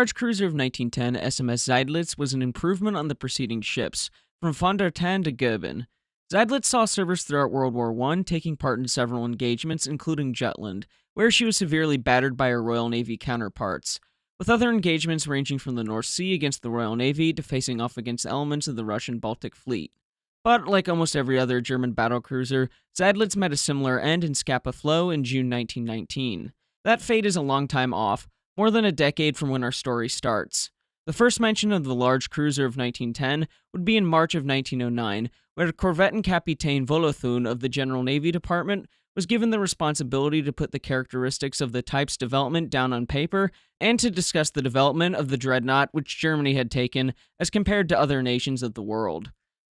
large cruiser of 1910, SMS Seydlitz, was an improvement on the preceding ships, from von der Tann to Goeben. Seydlitz saw service throughout World War I, taking part in several engagements, including Jutland, where she was severely battered by her Royal Navy counterparts, with other engagements ranging from the North Sea against the Royal Navy to facing off against elements of the Russian Baltic Fleet. But, like almost every other German battlecruiser, Seydlitz met a similar end in Scapa Flow in June 1919. That fate is a long time off, more than a decade from when our story starts. The first mention of the large cruiser of 1910 would be in March of 1909, where Korvettenkapitän Volothun of the General Navy Department was given the responsibility to put the characteristics of the type's development down on paper and to discuss the development of the dreadnought which Germany had taken as compared to other nations of the world.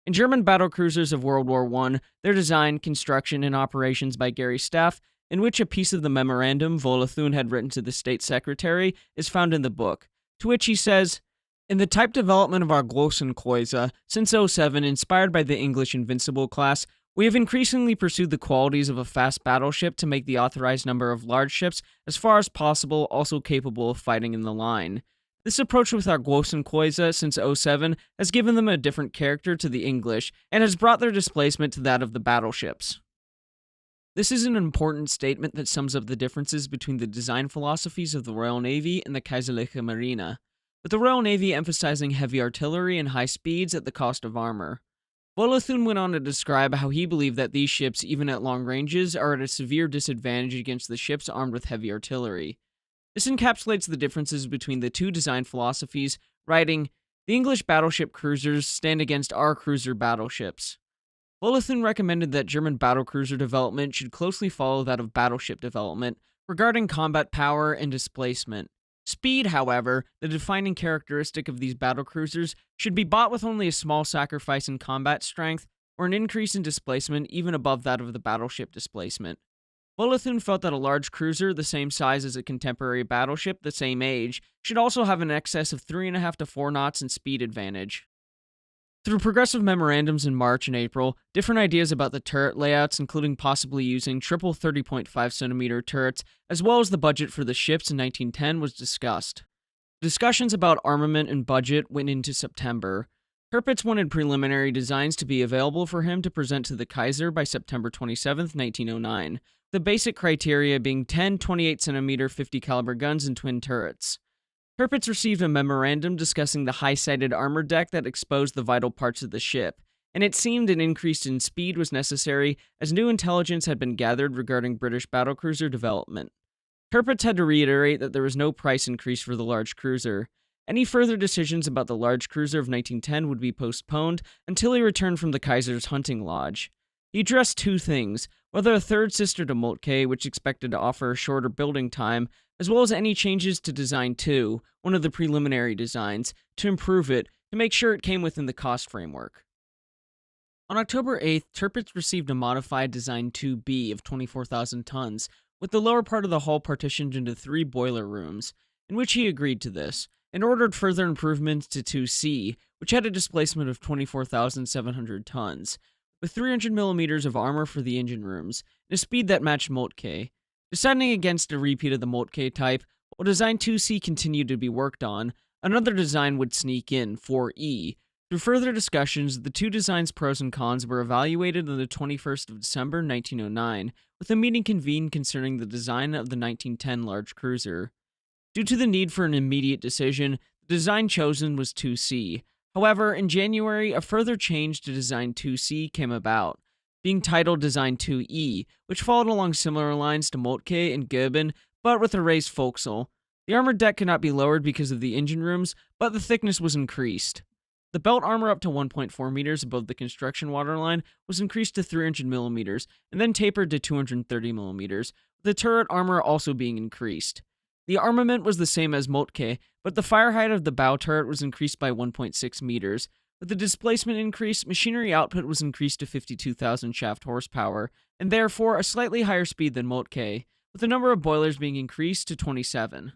In German battlecruisers of World War I, their design, construction, and operations by Gary Staff, in which a piece of the memorandum Volothun had written to the State Secretary, is found in the book, to which he says, "In the type development of our Großen Kreuzer, since '07, inspired by the English Invincible class, we have increasingly pursued the qualities of a fast battleship to make the authorized number of large ships as far as possible also capable of fighting in the line. This approach with our Großen Kreuzer since '07 has given them a different character to the English and has brought their displacement to that of the battleships." This is an important statement that sums up the differences between the design philosophies of the Royal Navy and the Kaiserliche Marine, with the Royal Navy emphasizing heavy artillery and high speeds at the cost of armor. Volothun went on to describe how he believed that these ships, even at long ranges, are at a severe disadvantage against the ships armed with heavy artillery. This encapsulates the differences between the two design philosophies, writing, "The English battleship cruisers stand against our cruiser battleships." Volothun recommended that German battlecruiser development should closely follow that of battleship development, regarding combat power and displacement. Speed, however, the defining characteristic of these battlecruisers, should be bought with only a small sacrifice in combat strength, or an increase in displacement even above that of the battleship displacement. Volothun felt that a large cruiser, the same size as a contemporary battleship, the same age, should also have an excess of 3.5 to 4 knots in speed advantage. Through progressive memorandums in March and April, different ideas about the turret layouts, including possibly using triple 30.5cm turrets, as well as the budget for the ships in 1910, was discussed. Discussions about armament and budget went into September. Tirpitz wanted preliminary designs to be available for him to present to the Kaiser by September 27, 1909, the basic criteria being 10 28cm 50 caliber guns and twin turrets. Tirpitz received a memorandum discussing the high-sided armor deck that exposed the vital parts of the ship, and it seemed an increase in speed was necessary as new intelligence had been gathered regarding British battlecruiser development. Tirpitz had to reiterate that there was no price increase for the large cruiser. Any further decisions about the large cruiser of 1910 would be postponed until he returned from the Kaiser's hunting lodge. He addressed two things, whether a third sister to Moltke, which expected to offer a shorter building time, as well as any changes to Design 2, one of the preliminary designs, to improve it, to make sure it came within the cost framework. On October 8th, Tirpitz received a modified Design 2B of 24,000 tons, with the lower part of the hull partitioned into 3 boiler rooms, in which he agreed to this, and ordered further improvements to 2C, which had a displacement of 24,700 tons, with 300mm of armor for the engine rooms, and a speed that matched Moltke. Deciding against a repeat of the Moltke type, while Design 2C continued to be worked on, another design would sneak in, 4E. Through further discussions, the two designs' pros and cons were evaluated on the 21st of December 1909, with a meeting convened concerning the design of the 1910 large cruiser. Due to the need for an immediate decision, the design chosen was 2C. However, in January, a further change to Design 2C came about, being titled Design 2E, which followed along similar lines to Moltke and Goeben, but with a raised forecastle. The armored deck could not be lowered because of the engine rooms, but the thickness was increased. The belt armor up to 1.4 meters above the construction waterline was increased to 300mm, and then tapered to 230mm, with the turret armor also being increased. The armament was the same as Moltke, but the fire height of the bow turret was increased by 1.6 meters. With the displacement increase, machinery output was increased to 52,000 shaft horsepower, and therefore a slightly higher speed than Moltke, with the number of boilers being increased to 27.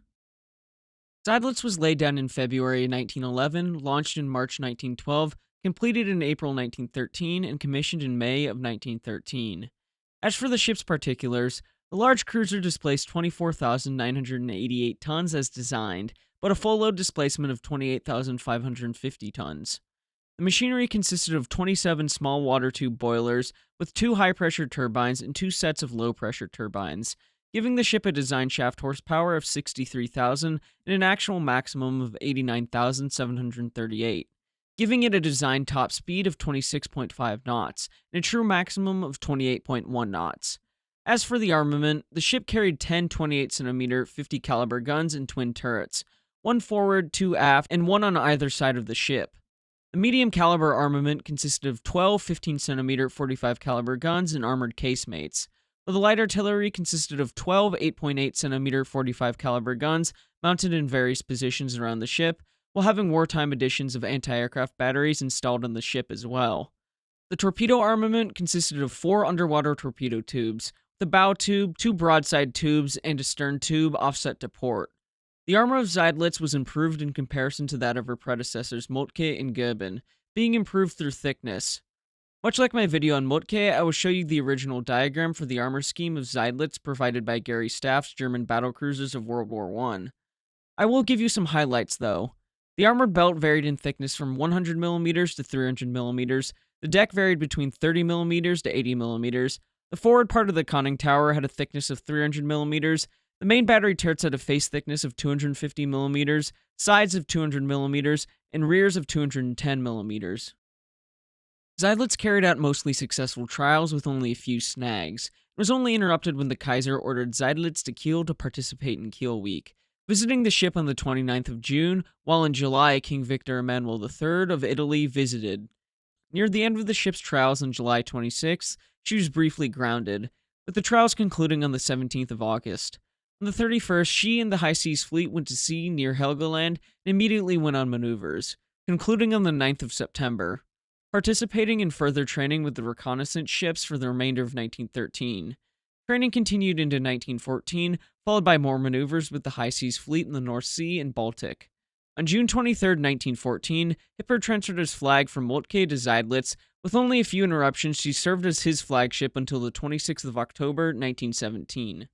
Seydlitz was laid down in February 1911, launched in March 1912, completed in April 1913, and commissioned in May of 1913. As for the ship's particulars, the large cruiser displaced 24,988 tons as designed, but a full load displacement of 28,550 tons. The machinery consisted of 27 small water tube boilers with 2 high-pressure turbines and 2 sets of low-pressure turbines, giving the ship a design shaft horsepower of 63,000 and an actual maximum of 89,738, giving it a design top speed of 26.5 knots and a true maximum of 28.1 knots. As for the armament, the ship carried 10 28cm 50 caliber guns and twin turrets, 1 forward, 2 aft, and 1 on either side of the ship. The medium caliber armament consisted of 12 15cm 45 caliber guns and armored casemates, while the light artillery consisted of 12 8.8cm 45 caliber guns mounted in various positions around the ship, while having wartime editions of anti-aircraft batteries installed on the ship as well. The torpedo armament consisted of 4 underwater torpedo tubes, the bow tube, 2 broadside tubes, and a stern tube offset to port. The armor of Seydlitz was improved in comparison to that of her predecessors Moltke and Gerben, being improved through thickness. Much like my video on Moltke, I will show you the original diagram for the armor scheme of Seydlitz provided by Gary Staff's German battlecruisers of World War I. I will give you some highlights though. The armored belt varied in thickness from 100mm to 300mm, the deck varied between 30mm to 80mm, the forward part of the conning tower had a thickness of 300mm, the main battery turrets had a face thickness of 250mm, sides of 200mm, and rears of 210mm. Seydlitz carried out mostly successful trials with only a few snags. It was only interrupted when the Kaiser ordered Seydlitz to Kiel to participate in Kiel Week, visiting the ship on the 29th of June, while in July King Victor Emmanuel III of Italy visited. Near the end of the ship's trials on July 26th, she was briefly grounded, with the trials concluding on the 17th of August. On the 31st, she and the High Seas Fleet went to sea near Helgoland and immediately went on maneuvers, concluding on the 9th of September, participating in further training with the reconnaissance ships for the remainder of 1913. Training continued into 1914, followed by more maneuvers with the High Seas Fleet in the North Sea and Baltic. On June 23, 1914, Hipper transferred his flag from Moltke to Seydlitz. With only a few interruptions, she served as his flagship until the 26th of October, 1917.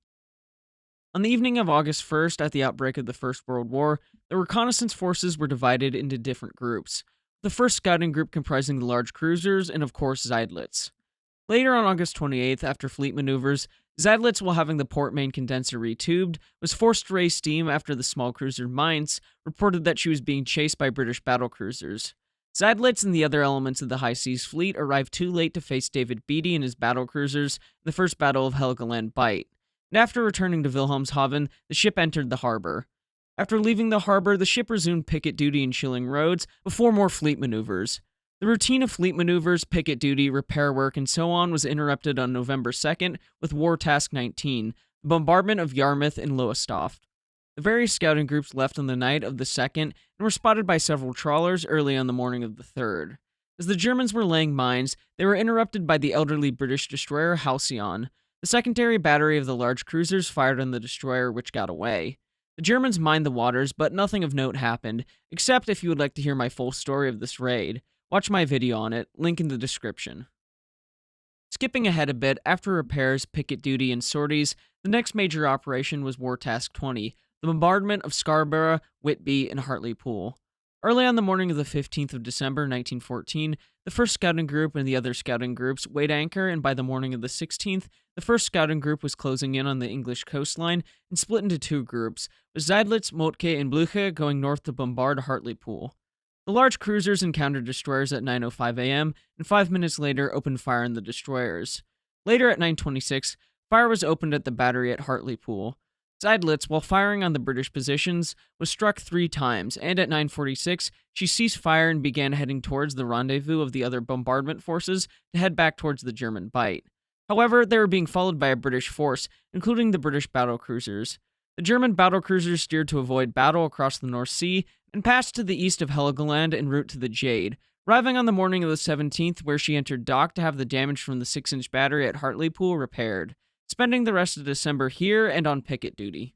On the evening of August 1st, at the outbreak of the First World War, the reconnaissance forces were divided into different groups, the first scouting group comprising the large cruisers and, of course, Seydlitz. Later on August 28th, after fleet maneuvers, Seydlitz, while having the port main condenser retubed, was forced to raise steam after the small cruiser Mainz reported that she was being chased by British battlecruisers. Seydlitz and the other elements of the High Seas Fleet arrived too late to face David Beatty and his battlecruisers in the First Battle of Helgoland Bight, and after returning to Wilhelmshaven, the ship entered the harbor. After leaving the harbor, the ship resumed picket duty in Schilling Roads before more fleet maneuvers. The routine of fleet maneuvers, picket duty, repair work, and so on was interrupted on November 2nd with War Task 19, the bombardment of Yarmouth and Lowestoft. The various scouting groups left on the night of the 2nd and were spotted by several trawlers early on the morning of the 3rd. As the Germans were laying mines, they were interrupted by the elderly British destroyer Halcyon. The secondary battery of the large cruisers fired on the destroyer, which got away. The Germans mined the waters, but nothing of note happened, except if you would like to hear my full story of this raid. Watch my video on it, link in the description. Skipping ahead a bit, after repairs, picket duty, and sorties, the next major operation was War Task 20, the bombardment of Scarborough, Whitby, and Hartlepool. Early on the morning of the 15th of December, 1914, the 1st Scouting Group and the other scouting groups weighed anchor, and by the morning of the 16th, the 1st Scouting Group was closing in on the English coastline and split into 2 groups, with Seydlitz, Moltke, and Blücher going north to bombard Hartlepool. The large cruisers encountered destroyers at 9:05 a.m., and 5 minutes later opened fire on the destroyers. Later at 9:26, fire was opened at the battery at Hartlepool. Seydlitz, while firing on the British positions, was struck 3 times, and at 9:46, she ceased fire and began heading towards the rendezvous of the other bombardment forces to head back towards the German Bight. However, they were being followed by a British force, including the British battlecruisers. The German battlecruisers steered to avoid battle across the North Sea and passed to the east of Helgoland en route to the Jade, arriving on the morning of the 17th, where she entered dock to have the damage from the 6-inch battery at Hartlepool repaired, spending the rest of December here and on picket duty.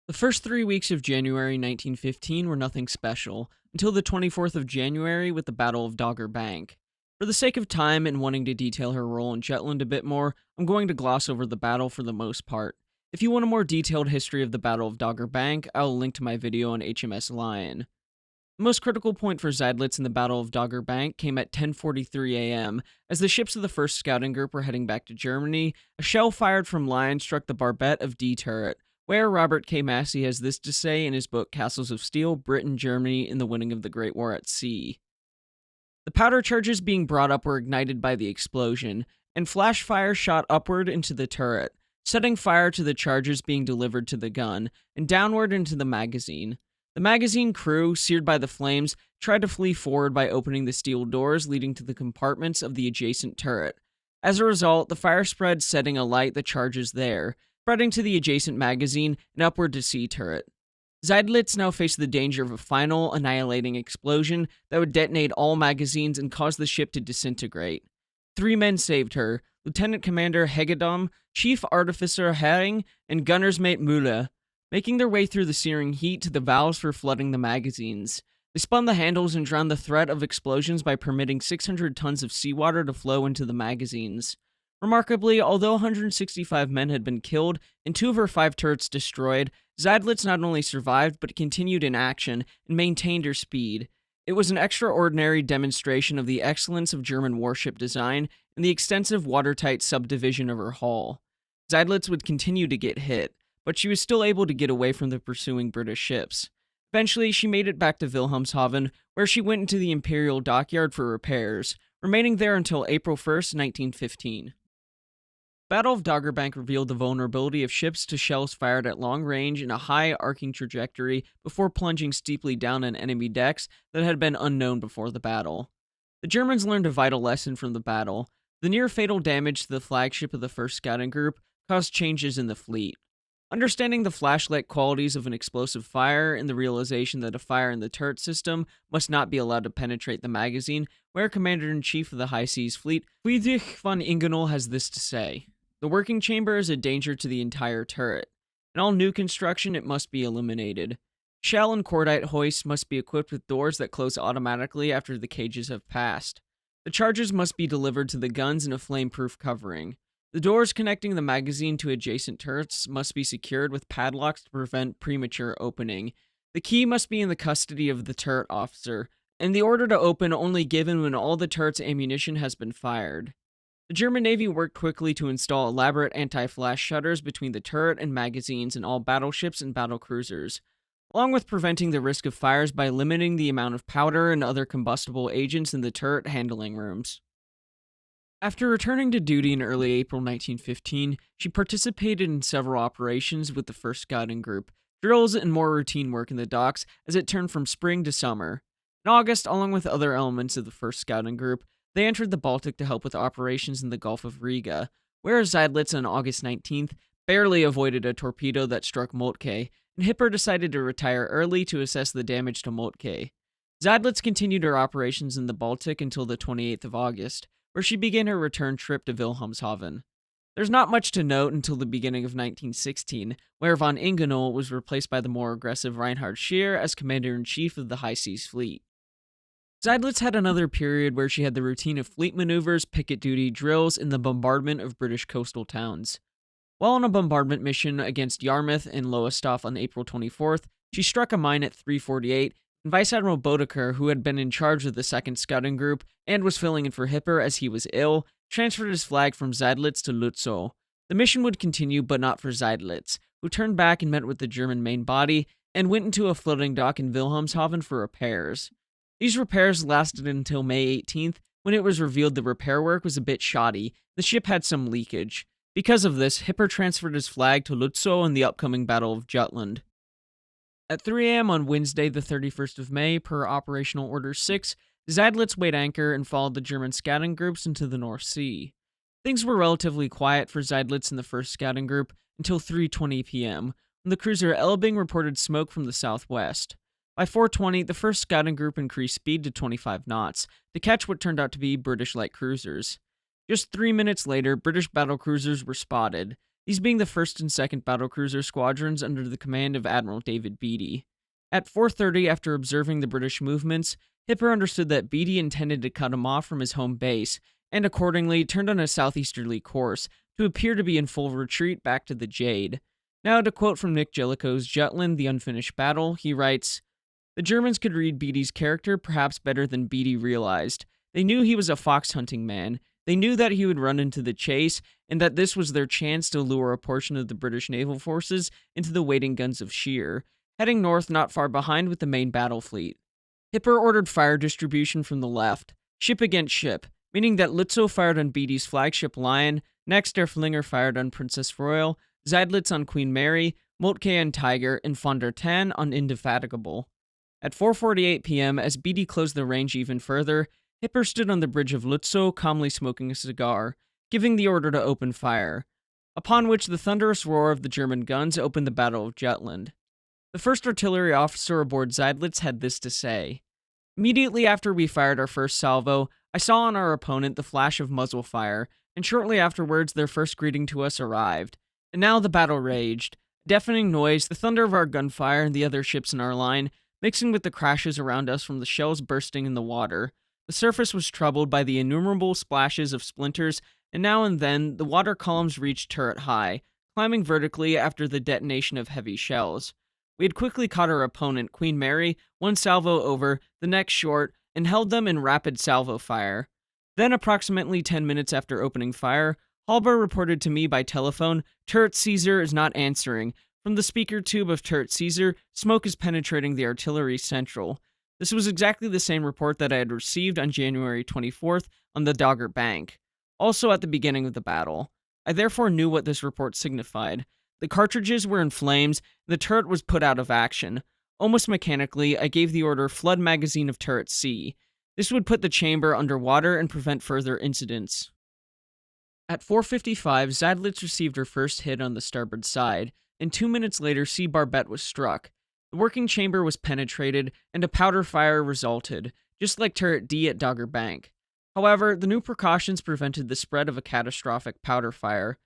The first 3 weeks of January 1915 were nothing special, until the 24th of January with the Battle of Dogger Bank. For the sake of time and wanting to detail her role in Jutland a bit more, I'm going to gloss over the battle for the most part. If you want a more detailed history of the Battle of Dogger Bank, I'll link to my video on HMS Lion. The most critical point for Seydlitz in the Battle of Dogger Bank came at 10:43 a.m. As the ships of the 1st Scouting Group were heading back to Germany. A shell fired from Lion struck the barbette of D turret, where Robert K. Massey has this to say in his book Castles of Steel, Britain, Germany, in the Winning of the Great War at Sea. The powder charges being brought up were ignited by the explosion, and flash fire shot upward into the turret, setting fire to the charges being delivered to the gun, and downward into the magazine. The magazine crew, seared by the flames, tried to flee forward by opening the steel doors leading to the compartments of the adjacent turret. As a result, the fire spread, setting alight the charges there, spreading to the adjacent magazine and upward to C turret. Seydlitz now faced the danger of a final, annihilating explosion that would detonate all magazines and cause the ship to disintegrate. 3 men saved her: Lieutenant Commander Hegedom, Chief Artificer Herring, and gunner's mate Müller, making their way through the searing heat to the valves for flooding the magazines. They spun the handles and drowned the threat of explosions by permitting 600 tons of seawater to flow into the magazines. Remarkably, although 165 men had been killed and 2 of her 5 turrets destroyed, Seydlitz not only survived but continued in action and maintained her speed. It was an extraordinary demonstration of the excellence of German warship design and the extensive watertight subdivision of her hull. Seydlitz would continue to get hit, but she was still able to get away from the pursuing British ships. Eventually, she made it back to Wilhelmshaven, where she went into the Imperial dockyard for repairs, remaining there until April 1st, 1915. Battle of Dogger Bank revealed the vulnerability of ships to shells fired at long range in a high arcing trajectory before plunging steeply down on enemy decks that had been unknown before the battle. The Germans learned a vital lesson from the battle. The near-fatal damage to the flagship of the 1st Scouting Group caused changes in the fleet. Understanding the flashlight qualities of an explosive fire and the realization that a fire in the turret system must not be allowed to penetrate the magazine, where Commander-in-Chief of the High Seas Fleet, Friedrich von Ingenol, has this to say: "The working chamber is a danger to the entire turret. In all new construction, it must be eliminated. Shell and cordite hoists must be equipped with doors that close automatically after the cages have passed. The charges must be delivered to the guns in a flame-proof covering. The doors connecting the magazine to adjacent turrets must be secured with padlocks to prevent premature opening. The key must be in the custody of the turret officer, and the order to open only given when all the turret's ammunition has been fired." The German Navy worked quickly to install elaborate anti-flash shutters between the turret and magazines in all battleships and battlecruisers, along with preventing the risk of fires by limiting the amount of powder and other combustible agents in the turret handling rooms. After returning to duty in early April 1915, she participated in several operations with the 1st Scouting Group, drills and more routine work in the docks as it turned from spring to summer. In August, along with other elements of the 1st Scouting Group, they entered the Baltic to help with operations in the Gulf of Riga, where Seydlitz on August 19th barely avoided a torpedo that struck Moltke, and Hipper decided to retire early to assess the damage to Moltke. Seydlitz continued her operations in the Baltic until the 28th of August, where she began her return trip to Wilhelmshaven. There's not much to note until the beginning of 1916, where von Ingenol was replaced by the more aggressive Reinhard Scheer as Commander-in-Chief of the High Seas Fleet. Seydlitz had another period where she had the routine of fleet maneuvers, picket duty, drills, and the bombardment of British coastal towns. While on a bombardment mission against Yarmouth and Lowestoft on April 24th, she struck a mine at 3:48, and Vice Admiral Bodeker, who had been in charge of the 2nd Scouting Group and was filling in for Hipper as he was ill, transferred his flag from Seydlitz to Lützow. The mission would continue, but not for Seydlitz, who turned back and met with the German main body and went into a floating dock in Wilhelmshaven for repairs. These repairs lasted until May 18th, when it was revealed the repair work was a bit shoddy. The ship had some leakage. Because of this, Hipper transferred his flag to Lützow in the upcoming Battle of Jutland. At 3 a.m. on Wednesday, the 31st of May, per Operational Order 6, Seydlitz weighed anchor and followed the German scouting groups into the North Sea. Things were relatively quiet for Seydlitz and the 1st Scouting Group until 3:20 p.m., when the cruiser Elbing reported smoke from the southwest. By 4:20, the 1st Scouting Group increased speed to 25 knots to catch what turned out to be British light cruisers. Just 3 minutes later, British battlecruisers were spotted, these being the 1st and 2nd battlecruiser squadrons under the command of Admiral David Beatty. At 4:30, after observing the British movements, Hipper understood that Beatty intended to cut him off from his home base, and accordingly turned on a southeasterly course to appear to be in full retreat back to the Jade. Now, to quote from Nick Jellicoe's Jutland, The Unfinished Battle, he writes, "The Germans could read Beatty's character perhaps better than Beatty realized. They knew he was a fox hunting man. They knew that he would run into the chase, and that this was their chance to lure a portion of the British naval forces into the waiting guns of Scheer, heading north not far behind with the main battle fleet. Hipper ordered fire distribution from the left, ship against ship, meaning that Lutzow fired on Beatty's flagship Lion, next Derfflinger fired on Princess Royal, Seydlitz on Queen Mary, Moltke on Tiger, and von der Tann on Indefatigable. At 4:48 p.m., as Beatty closed the range even further, Hipper stood on the bridge of Lutzow, calmly smoking a cigar, giving the order to open fire, upon which the thunderous roar of the German guns opened the Battle of Jutland. The first artillery officer aboard Seydlitz had this to say: "Immediately after we fired our first salvo, I saw on our opponent the flash of muzzle fire, and shortly afterwards their first greeting to us arrived. And now the battle raged. A deafening noise, the thunder of our gunfire and the other ships in our line, mixing with the crashes around us from the shells bursting in the water. The surface was troubled by the innumerable splashes of splinters, and now and then the water columns reached turret high, climbing vertically after the detonation of heavy shells. We had quickly caught our opponent, Queen Mary, one salvo over, the next short, and held them in rapid salvo fire. Then, approximately 10 minutes after opening fire, Halber reported to me by telephone, 'Turret Caesar is not answering. From the speaker tube of Turret Caesar, smoke is penetrating the artillery central.' This was exactly the same report that I had received on January 24th on the Dogger Bank, also at the beginning of the battle. I therefore knew what this report signified. The cartridges were in flames, and the turret was put out of action. Almost mechanically, I gave the order, 'Flood magazine of turret C.' This would put the chamber under water and prevent further incidents." At 4:55, Seydlitz received her first hit on the starboard side, and 2 minutes later C. Barbette was struck. The working chamber was penetrated, and a powder fire resulted, just like turret D at Dogger Bank. However, the new precautions prevented the spread of a catastrophic powder fire.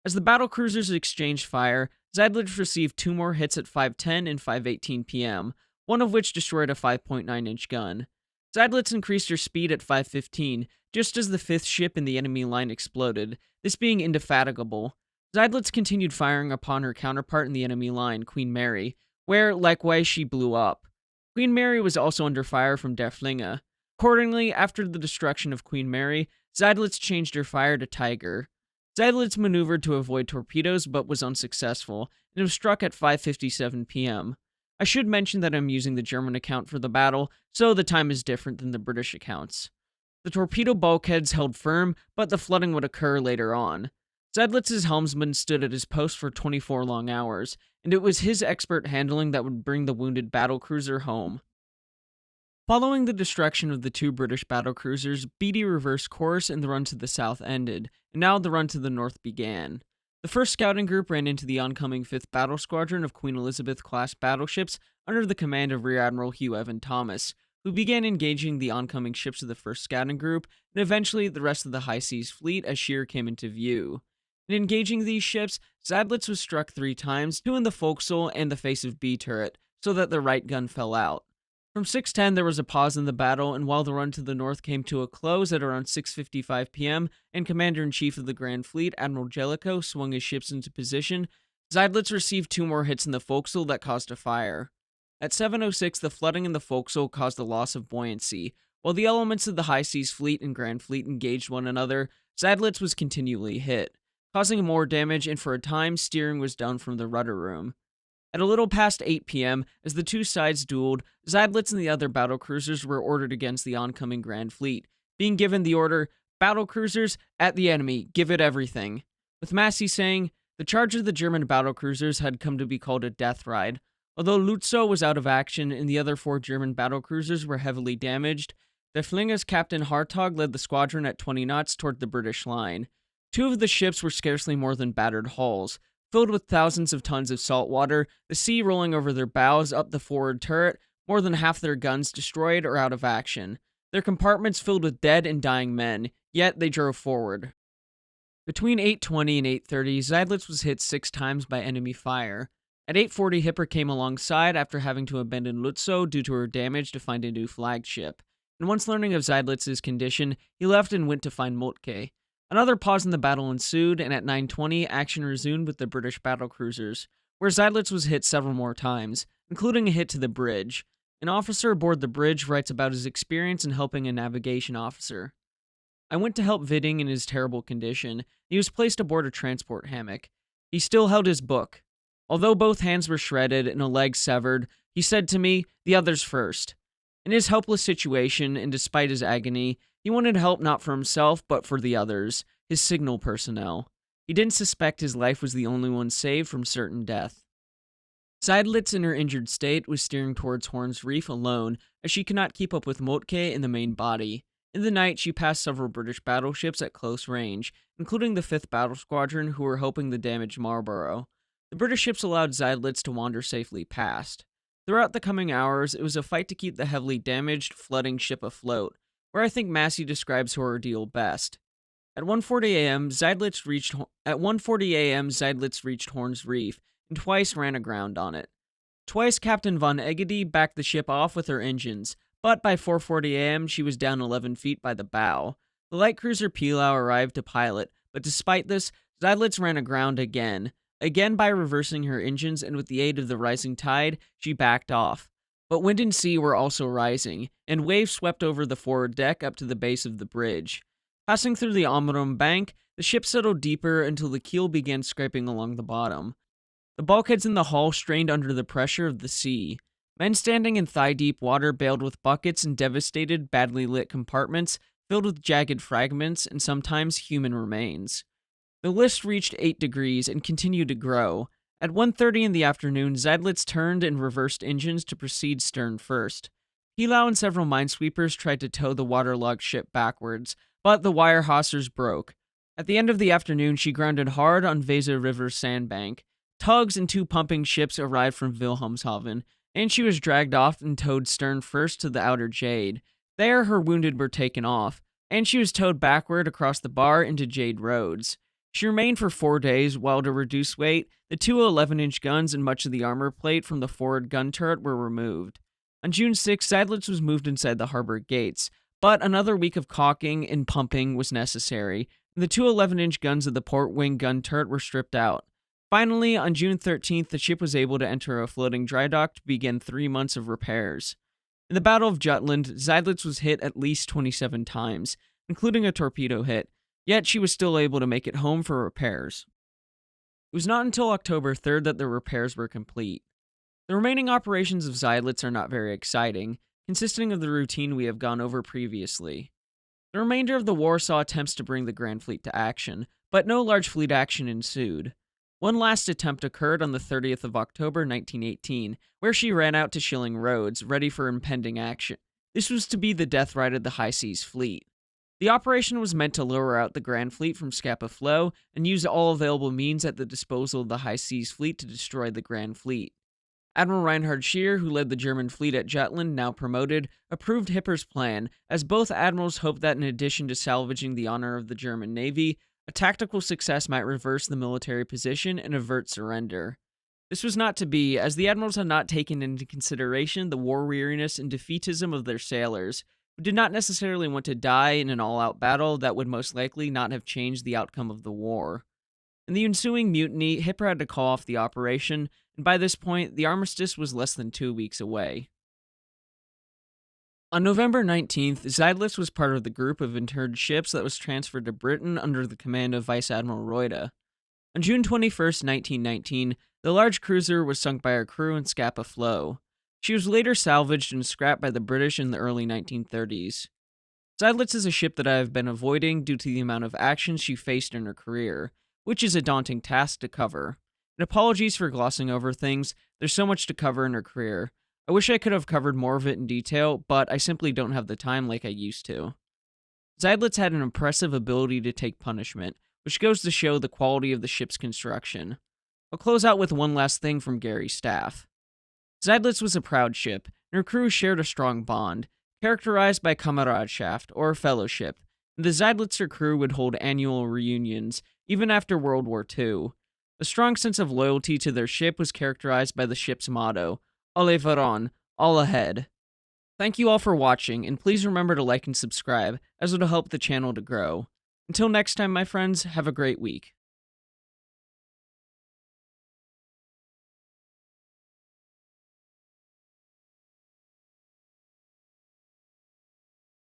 As the battlecruisers exchanged fire, Seydlitz received 2 more hits at 5:10 and 5:18 p.m., one of which destroyed a 5.9-inch gun. Seydlitz increased her speed at 5:15, just as the 5th ship in the enemy line exploded, this being Indefatigable. Seydlitz continued firing upon her counterpart in the enemy line, Queen Mary, where, likewise, she blew up. Queen Mary was also under fire from Derfflinger. Accordingly, after the destruction of Queen Mary, Seydlitz changed her fire to Tiger. Seydlitz maneuvered to avoid torpedoes but was unsuccessful, and was struck at 5:57 p.m. I should mention that I'm using the German account for the battle, so the time is different than the British accounts. The torpedo bulkheads held firm, but the flooding would occur later on. Seydlitz's helmsman stood at his post for 24 long hours, and it was his expert handling that would bring the wounded battlecruiser home. Following the destruction of the 2 British battlecruisers, Beatty reversed course and the run to the south ended, and now the run to the north began. The first scouting group ran into the oncoming 5th Battle Squadron of Queen Elizabeth-class battleships under the command of Rear Admiral Hugh Evan Thomas, who began engaging the oncoming ships of the first scouting group, and eventually the rest of the High Seas Fleet as Scheer came into view. In engaging these ships, Seydlitz was struck 3 times, 2 in the forecastle and the face of B turret, so that the right gun fell out. From 6:10 there was a pause in the battle, and while the run to the north came to a close at around 6:55 p.m., and Commander-in-Chief of the Grand Fleet, Admiral Jellicoe, swung his ships into position, Seydlitz received 2 more hits in the forecastle that caused a fire. At 7:06, the flooding in the forecastle caused a loss of buoyancy. While the elements of the High Seas Fleet and Grand Fleet engaged one another, Seydlitz was continually hit, causing more damage, and for a time, steering was down from the rudder room. At a little past 8 p.m., as the 2 sides dueled, Seydlitz and the other battlecruisers were ordered against the oncoming Grand Fleet, being given the order, "Battlecruisers, at the enemy, give it everything," with Massey saying, "The charge of the German battlecruisers had come to be called a death ride. Although Lutzow was out of action and the other 4 German battlecruisers were heavily damaged, Derfflinger's Captain Hartog led the squadron at 20 knots toward the British line. 2 of the ships were scarcely more than battered hulls, filled with thousands of tons of salt water, the sea rolling over their bows up the forward turret, more than half their guns destroyed or out of action, their compartments filled with dead and dying men, yet they drove forward." Between 8:20 and 8:30, Seydlitz was hit 6 times by enemy fire. At 8:40, Hipper came alongside after having to abandon Lutzow due to her damage to find a new flagship, and once learning of Seydlitz's condition, he left and went to find Moltke. Another pause in the battle ensued, and at 9:20, action resumed with the British battlecruisers. where Seydlitz was hit several more times, including a hit to the bridge. An officer aboard the bridge writes about his experience in helping a navigation officer. I went to help Viding in his terrible condition. He was placed aboard a transport hammock. He still held his book. Although both hands were shredded and a leg severed, he said to me, "The others first." In his helpless situation, and despite his agony, he wanted help not for himself, but for the others, his signal personnel. He didn't suspect his life was the only one saved from certain death. Seydlitz, in her injured state, was steering towards Horn's Reef alone, as she could not keep up with Moltke in the main body. In the night, she passed several British battleships at close range, including the 5th Battle Squadron, who were helping the damaged Marlborough. The British ships allowed Seydlitz to wander safely past. Throughout the coming hours, it was a fight to keep the heavily damaged, flooding ship afloat, where I think Massey describes her ordeal best. At 1:40 a.m., Seydlitz reached Horn's Reef, and twice ran aground on it. Twice, Captain von Egedy backed the ship off with her engines, but by 4:40 a.m., she was down 11 feet by the bow. The light cruiser Pilau arrived to pilot, but despite this, Seydlitz ran aground again by reversing her engines, and with the aid of the rising tide, she backed off. But wind and sea were also rising, and waves swept over the forward deck up to the base of the bridge. Passing through the Amrum bank, the ship settled deeper until the keel began scraping along the bottom. The bulkheads in the hull strained under the pressure of the sea. Men standing in thigh-deep water bailed with buckets and devastated, badly lit compartments filled with jagged fragments and sometimes human remains. The list reached 8 degrees and continued to grow. At 1:30 in the afternoon, Seydlitz turned and reversed engines to proceed stern first. Pilau and several minesweepers tried to tow the waterlogged ship backwards, but the wire hawsers broke. At the end of the afternoon, she grounded hard on Weser River sandbank. Tugs and 2 pumping ships arrived from Wilhelmshaven, and she was dragged off and towed stern first to the outer Jade. There, her wounded were taken off, and she was towed backward across the bar into Jade Roads. She remained for 4 days, while to reduce weight, the 2 11-inch guns and much of the armor plate from the forward gun turret were removed. On June 6, Seydlitz was moved inside the harbor gates, but another week of caulking and pumping was necessary, and the 2 11-inch guns of the port wing gun turret were stripped out. Finally, on June 13th, the ship was able to enter a floating dry dock to begin 3 months of repairs. In the Battle of Jutland, Seydlitz was hit at least 27 times, including a torpedo hit, yet she was still able to make it home for repairs. It was not until October 3rd that the repairs were complete. The remaining operations of Seydlitz are not very exciting, consisting of the routine we have gone over previously. The remainder of the war saw attempts to bring the Grand Fleet to action, but no large fleet action ensued. One last attempt occurred on the 30th of October 1918, where she ran out to Schilling Roads, ready for impending action. This was to be the death ride of the High Seas Fleet. The operation was meant to lure out the Grand Fleet from Scapa Flow and use all available means at the disposal of the High Seas Fleet to destroy the Grand Fleet. Admiral Reinhard Scheer, who led the German fleet at Jutland, now promoted, approved Hipper's plan, as both admirals hoped that in addition to salvaging the honor of the German Navy, a tactical success might reverse the military position and avert surrender. This was not to be, as the admirals had not taken into consideration the war weariness and defeatism of their sailors, who did not necessarily want to die in an all-out battle that would most likely not have changed the outcome of the war. In the ensuing mutiny, Hipper had to call off the operation, and by this point, the armistice was less than 2 weeks away. On November 19th, Seydlitz was part of the group of interred ships that was transferred to Britain under the command of Vice Admiral Reuter. On June 21st, 1919, the large cruiser was sunk by her crew in Scapa Flow. She was later salvaged and scrapped by the British in the early 1930s. Seydlitz is a ship that I have been avoiding due to the amount of action she faced in her career, which is a daunting task to cover. And apologies for glossing over things, there's so much to cover in her career. I wish I could have covered more of it in detail, but I simply don't have the time like I used to. Seydlitz had an impressive ability to take punishment, which goes to show the quality of the ship's construction. I'll close out with one last thing from Gary's staff. Seydlitz was a proud ship, and her crew shared a strong bond, characterized by comradeschaft, or fellowship, and the Seydlitzer crew would hold annual reunions, even after World War II. A strong sense of loyalty to their ship was characterized by the ship's motto, Alle voran, all ahead. Thank you all for watching, and please remember to like and subscribe, as it'll help the channel to grow. Until next time, my friends, have a great week.